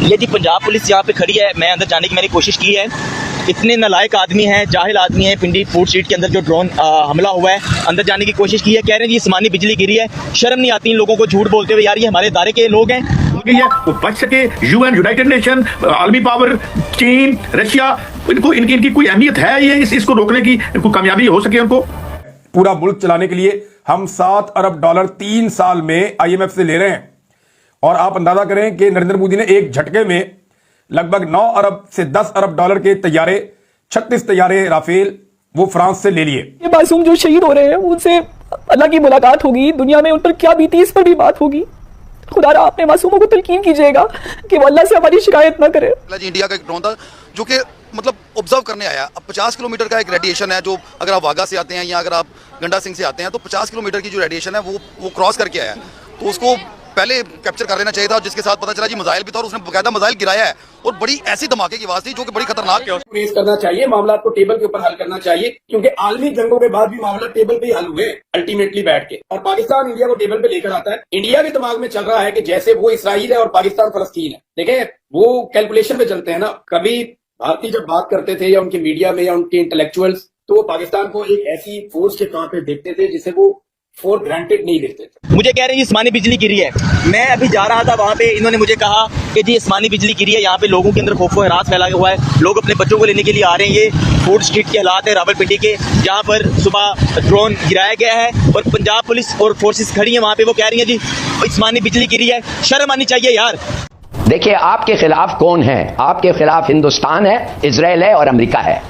ये जी पंजाब पुलिस यहाँ पे खड़ी है, मैं अंदर जाने की मैंने कोशिश की है। इतने नालायक आदमी हैं, जाहिल आदमी हैं। पिंडी फूड स्ट्रीट के अंदर जो ड्रोन हमला हुआ है, अंदर जाने की कोशिश की है। कह रहे हैं जी आसमानी बिजली गिरी है। शर्म नहीं आती इन लोगों को झूठ बोलते हुए। यार ये हमारे दायरे के लोग हैं। वो बच सके। यूएन, यूनाइटेड नेशन, आलमी पावर, चीन, रशिया, इनकी कोई अहमियत है ये इसको रोकने की? कोई कामयाबी हो सके उनको? पूरा मुल्क चलाने के लिए हम $7 अरब 3 साल में IMF से ले रहे हैं। और आप अंदाजा करें कि नरेंद्र मोदी ने एक झटके में लगभग 9 अरब से 10 अरब डॉलर के तैयारे, 36 तैयारे राफेल वो फ्रांस से ले लिए। ये मासूम जो शहीद हो रहे हैं उनसे अल्लाह की मुलाकात होगी, दुनिया में उन पर क्या बीती इस पर भी बात होगी। खुदारा अपने मासूमों को तलकीन कीजिएगा कि वो अल्लाह से हमारी शिकायत ना करे। इंडिया का एक ड्रोन था जो कि मतलब ऑब्जर्व करने आया। अब 50 किलोमीटर का एक रेडिएशन है, जो अगर आप वाघा से आते हैं या अगर आप गंडा सिंह से आते हैं तो 50 किलोमीटर की जो रेडिएशन है वो क्रॉस करके आया। तो उसको पहले कैप्चर कर लेना चाहिए था, जिसके साथ पता चला जी मिसाइल भी था और उसने बकायदा मिसाइल गिराया है और बड़ी ऐसी धमाके की आवाज थी जो कि बड़ी खतरनाक है। रेस करना चाहिए, मामला को टेबल के ऊपर हल करना चाहिए, क्योंकि आलमी जंगों के बाद भी मामला टेबल पे ही हल हुए अल्टीमेटली बैठ के। और पाकिस्तान इंडिया को टेबल पे लेकर आता है। इंडिया के दिमाग में चल रहा है कि जैसे वो इसराइल है और पाकिस्तान फलस्तीन है। देखें वो कैलकुलेशन पे चलते हैं ना। कभी भारतीय जब बात करते थे या उनके मीडिया में या उनके इंटेलेक्चुअल्स, तो वो पाकिस्तान को एक ऐसी फोर्स के तौर पे देखते थे जिसे वो फॉर ग्रांटेड नहीं देखते थे। मुझे कह रहे हैं जी आसमानी बिजली गिरी है। मैं अभी जा रहा था वहाँ पे, इन्होंने मुझे कहा कि जी आसमानी बिजली गिरी है। यहाँ पे लोगों के अंदर खौफ व हरास फैला हुआ है। लोग अपने बच्चों को लेने के लिए आ रहे हैं। ये फूड स्ट्रीट के हालात है रावलपिंडी के, जहाँ पर सुबह ड्रोन गिराया गया है और पंजाब पुलिस और फोर्सेस खड़ी है वहाँ पे। वो कह रही है जी आसमानी बिजली गिरी है। शर्म आनी चाहिए यार। देखिए आपके खिलाफ कौन है? आपके खिलाफ हिंदुस्तान है, इजराइल है और अमेरिका है।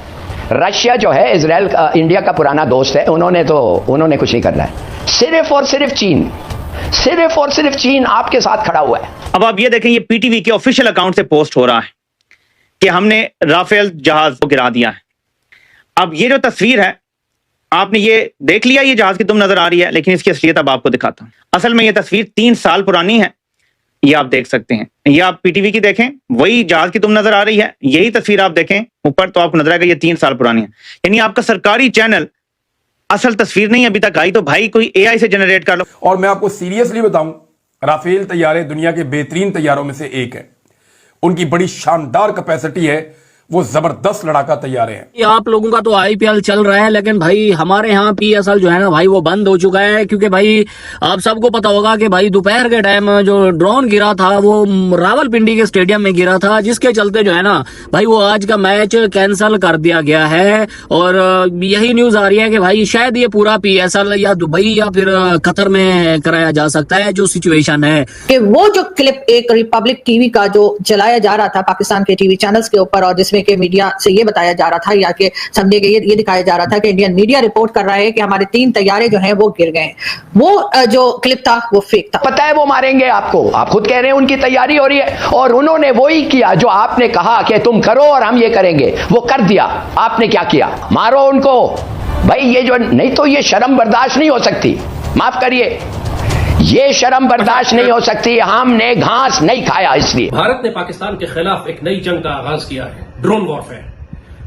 रशिया जो है इजराइल इंडिया का पुराना दोस्त है, उन्होंने कुछ नहीं करना है। सिर्फ और सिर्फ चीन आपके साथ खड़ा हुआ है। अब आप ये देखें, ये पीटीवी के ऑफिशियल अकाउंट से पोस्ट हो रहा है कि हमने राफेल जहाज को गिरा दिया है। अब ये जो तस्वीर है आपने ये देख लिया, ये जहाज की तुम नजर आ रही है, लेकिन इसकी असलियत अब आपको दिखाता हूं। असल में ये तस्वीर 3 साल पुरानी है, ये आप देख सकते हैं। ये आप पीटीवी की देखें, वही जहाज की तुम नजर आ रही है। यही तस्वीर आप देखें ऊपर तो आपको नजर आएगा ये 3 साल पुरानी है। यानी आपका सरकारी चैनल असल तस्वीर नहीं अभी तक आई, तो भाई कोई AI से जनरेट कर लो। और मैं आपको सीरियसली बताऊं, राफेल तैयारे दुनिया के बेहतरीन तैयारों में से एक है। उनकी बड़ी शानदार कैपेसिटी है, वो जबरदस्त लड़ाका तैयारे हैं। आप लोगों का तो IPL चल रहा है, लेकिन भाई हमारे यहाँ PSL जो है ना भाई वो बंद हो चुका है। क्योंकि भाई आप सबको पता होगा कि भाई दोपहर के टाइम जो ड्रोन गिरा था वो रावलपिंडी के स्टेडियम में गिरा था, जिसके चलते जो है ना भाई वो आज का मैच कैंसिल कर दिया गया है। और यही न्यूज आ रही है कि भाई शायद ये पूरा PSL या दुबई या फिर कतर में कराया जा सकता है। जो सिचुएशन है कि वो जो क्लिप एक रिपब्लिक टीवी का जो चलाया जा रहा था पाकिस्तान के टीवी चैनल्स के ऊपर, और जिसमें के मीडिया से ये बताया जा रहा था या कि समझे कि ये दिखाया जा रहा था कि इंडियन मीडिया रिपोर्ट कर रहा है कि हमारे 3 तैयारे जो हैं वो गिर गए। वो जो क्लिप था वो फेक था। पता है वो मारेंगे आपको, आप खुद कह रहे हैं उनकी तैयारी हो रही है। और उन्होंने वही किया जो आपने कहा कि तुम करो और हम ये करेंगे, वो कर दिया। आपने क्या किया? मारो उनको भाई। ये जो नहीं तो ये शर्म बर्दाश्त नहीं हो सकती। माफ करिए, ये शर्म बर्दाश्त नहीं हो सकती। हमने घास नहीं खाया। इसलिए भारत ने पाकिस्तान के खिलाफ एक नई जंग का आगाज किया है, ड्रोन वॉरफेयर।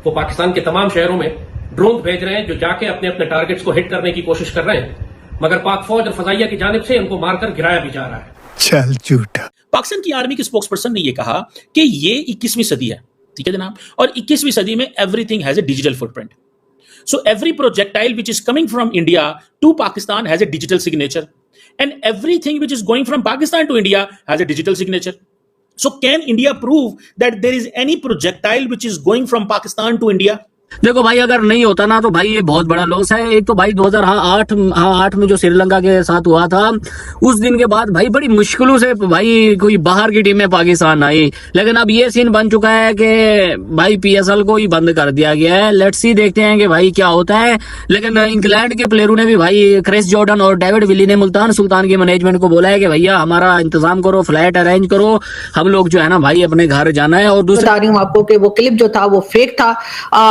वो पाकिस्तान के तमाम शहरों में ड्रोन भेज रहे हैं जो जाके अपने अपने टारगेट्स को हिट करने की कोशिश कर रहे हैं, मगर पाक फौज और फजाइया की जानिब से उनको मारकर गिराया भी जा रहा है। चल झूठा। पाकिस्तान की आर्मी के स्पोक्स पर्सन ने यह कहा कि ये 21वीं सदी है, ठीक है जनाब, और 21वीं सदी में everything has a digital footprint. So every projectile which is coming from India to Pakistan has a digital signature, and everything which is going from Pakistan to India has a digital signature. So can India prove that there is any projectile which is going from Pakistan to India? देखो भाई अगर नहीं होता ना तो भाई ये बहुत बड़ा लॉस है। एक तो भाई 2008 में जो श्रीलंका के साथ हुआ था, उस दिन के बाद भाई बड़ी मुश्किलों से भाई कोई बाहर की टीम में पाकिस्तान आई। लेकिन अब ये सीन बन चुका है कि भाई PSL को ही बंद कर दिया गया है। लेट्स सी, देखते हैं कि भाई क्या होता है। लेकिन इंग्लैंड के प्लेयरों ने भी भाई क्रिस जॉर्डन और डेविड विली ने मुल्तान सुल्तान के मैनेजमेंट को बोला है कि भैया हमारा इंतजाम करो, फ्लाइट अरेंज करो, हम लोग जो है ना भाई अपने घर जाना है। और दूसरा बता रही हूँ आपको कि वो क्लिप जो था वो फेक था।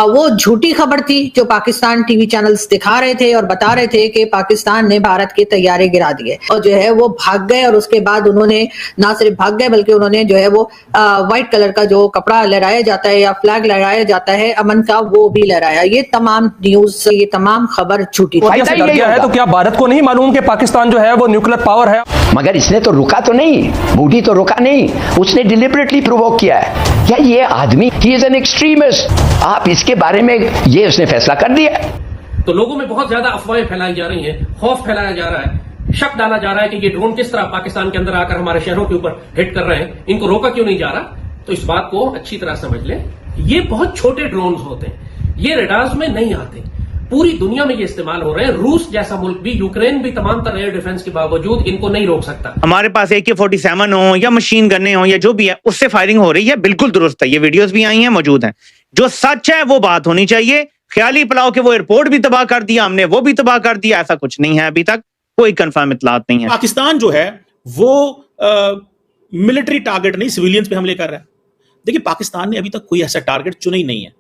वो झूठी खबर थी जो पाकिस्तान टीवी चैनल्स दिखा रहे थे और बता रहे थे कि पाकिस्तान ने भारत के तैयारे गिरा दिए और जो है वो भाग गए, और उसके बाद उन्होंने ना सिर्फ भाग गए बल्कि उन्होंने जो है वो व्हाइट कलर का जो कपड़ा लहराया जाता है या फ्लैग लहराया जाता है अमन का, वो भी लहराया। ये तमाम न्यूज, ये तमाम खबर झूठी थी। तो क्या भारत को नहीं मालूम कि पाकिस्तान जो है वो न्यूक्लियर पावर है? मगर इसने तो रुका तो नहीं, बूढ़ी तो रुका नहीं, उसने डिलिबरेटली प्रोवोक किया है। या ये आदमी ही इज एन एक्सट्रीमिस्ट, आप इसके बारे में ये उसने फैसला कर दिया। तो लोगों में बहुत ज्यादा अफवाहें फैलाई जा रही हैं, खौफ फैलाया जा रहा है, शक डाला जा रहा है कि ये ड्रोन किस तरह पाकिस्तान के अंदर आकर हमारे शहरों के ऊपर हिट कर रहे हैं, इनको रोका क्यों नहीं जा रहा। तो इस बात को अच्छी तरह समझ लें, ये बहुत छोटे ड्रोन होते हैं, ये रडार्स में नहीं आते, पूरी दुनिया में ये इस्तेमाल हो रहे हैं। रूस जैसा मुल्क भी, यूक्रेन भी तमाम तरह एयर डिफेंस के बावजूद इनको नहीं रोक सकता। हमारे पास AK-47 हो या मशीन गन्ने हो या जो भी है, उससे फायरिंग हो रही है, बिल्कुल दुरुस्त है, ये वीडियोस भी आई हैं, मौजूद हैं। जो सच है वो बात होनी चाहिए। ख्याली पुलाव के वो एयरपोर्ट भी तबाह कर दिया हमने, वो भी तबाह कर दिया, ऐसा कुछ नहीं है, अभी तक कोई कंफर्म इतलात नहीं है। पाकिस्तान जो है वो मिलिट्री टारगेट नहीं, सिविलियंस पे हमले कर रहा है। देखिए, पाकिस्तान ने अभी तक कोई ऐसा टारगेट चुना ही नहीं है।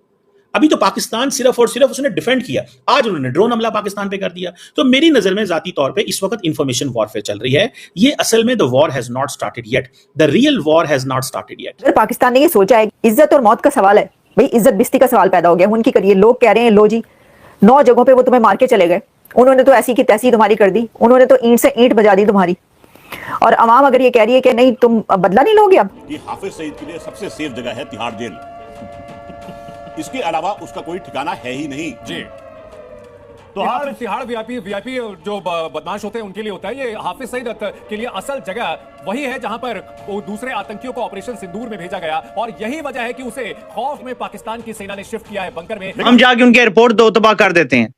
अभी तो पाकिस्तान सिर्फ और सिर्फ उसने डिफेंड किया। आज उन्होंने ड्रोन हमला पाकिस्तान पे कर दिया। तो मेरी नजर में जाती तौर पे इस वक्त इंफॉर्मेशन वॉरफेयर चल रही है। ये असल में the war has not started yet, the real war has not started yet. अगर पाकिस्तान ने ये सोचा है, इज्जत और मौत का सवाल है भाई, इज्जत बिस्ती का सवाल पैदा हो गया उनकी करिए। लोग कह रहे हैं लो जी 9 जगहों पे वो तुम्हें मार के चले गए, उन्होंने तो ऐसी की तैसी तुम्हारी कर दी, उन्होंने तो ईंट से ईंट बजा दी तुम्हारी, और अवाम अगर ये कह रही है कि नहीं तुम बदला नहीं लोगे। अब ये हाफिज सईद के लिए सबसे सेफ जगह है तिहाड़ जेल, इसके अलावा उसका कोई ठिकाना है ही नहीं जी। तो तिहाड़ वीआईपी जो बदमाश होते हैं उनके लिए होता है, ये हाफिज सईद के लिए असल जगह वही है जहां पर वो दूसरे आतंकियों को ऑपरेशन सिंदूर में भेजा गया, और यही वजह है कि उसे खौफ में पाकिस्तान की सेना ने शिफ्ट किया है बंकर में। हम जाके उनके एयरपोर्ट 2 तबाह कर देते हैं,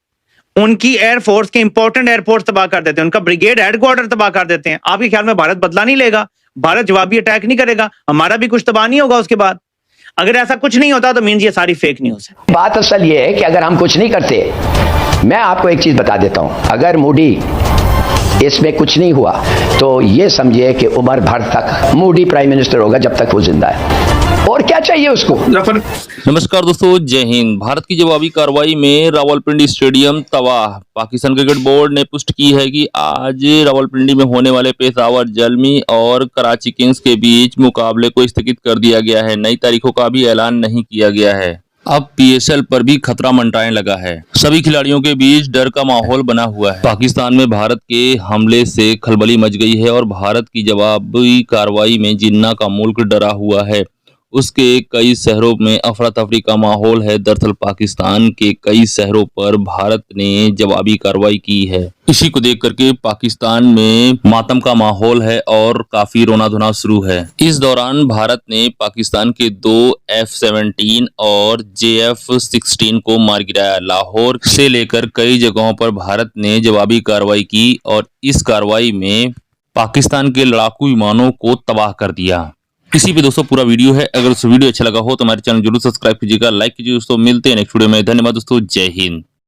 उनकी एयरफोर्स के इंपॉर्टेंट एयरपोर्ट तबाह कर देते हैं, उनका ब्रिगेड हेडक्वार्टर तबाह कर देते हैं। आपके ख्याल में भारत बदला नहीं लेगा? भारत जवाबी अटैक नहीं करेगा? हमारा भी कुछ तबाह नहीं होगा उसके बाद? अगर ऐसा कुछ नहीं होता तो मीन्स ये सारी फेक न्यूज है। बात असल ये है कि अगर हम कुछ नहीं करते, मैं आपको एक चीज बता देता हूं, अगर मोदी इसमें कुछ नहीं हुआ तो ये समझिए कि उम्र भर तक मोदी प्राइम मिनिस्टर होगा जब तक वो जिंदा है, और क्या चाहिए उसको। नमस्कार दोस्तों, जय हिंद। भारत की जवाबी कार्रवाई में रावलपिंडी स्टेडियम तबाह। पाकिस्तान क्रिकेट बोर्ड ने पुष्टि की है कि आज रावलपिंडी में होने वाले पेशावर जलमी और कराची किंग्स के बीच मुकाबले को स्थगित कर दिया गया है। नई तारीखों का भी ऐलान नहीं किया गया है। अब PSL पर भी खतरा मंडराने लगा है। सभी खिलाड़ियों के बीच डर का माहौल बना हुआ है। पाकिस्तान में भारत के हमले से खलबली मच गई है और भारत की जवाबी कार्रवाई में जिन्ना का मुल्क डरा हुआ है। उसके कई शहरों में अफरा तफरी का माहौल है। दरअसल पाकिस्तान के कई शहरों पर भारत ने जवाबी कार्रवाई की है। इसी को देख करके पाकिस्तान में मातम का माहौल है और काफी रोना धोना शुरू है। इस दौरान भारत ने पाकिस्तान के 2 F-17 और JF-16 को मार गिराया। लाहौर से लेकर कई जगहों पर भारत ने जवाबी कार्रवाई की और इस कार्रवाई में पाकिस्तान के लड़ाकू विमानों को तबाह कर दिया। इसी पे दोस्तों पूरा वीडियो है। अगर वीडियो अच्छा लगा हो तो हमारे चैनल जरूर सब्सक्राइब कीजिएगा, लाइक कीजिए दोस्तों। मिलते हैं नेक्स्ट वीडियो में। धन्यवाद दोस्तों, जय हिंद।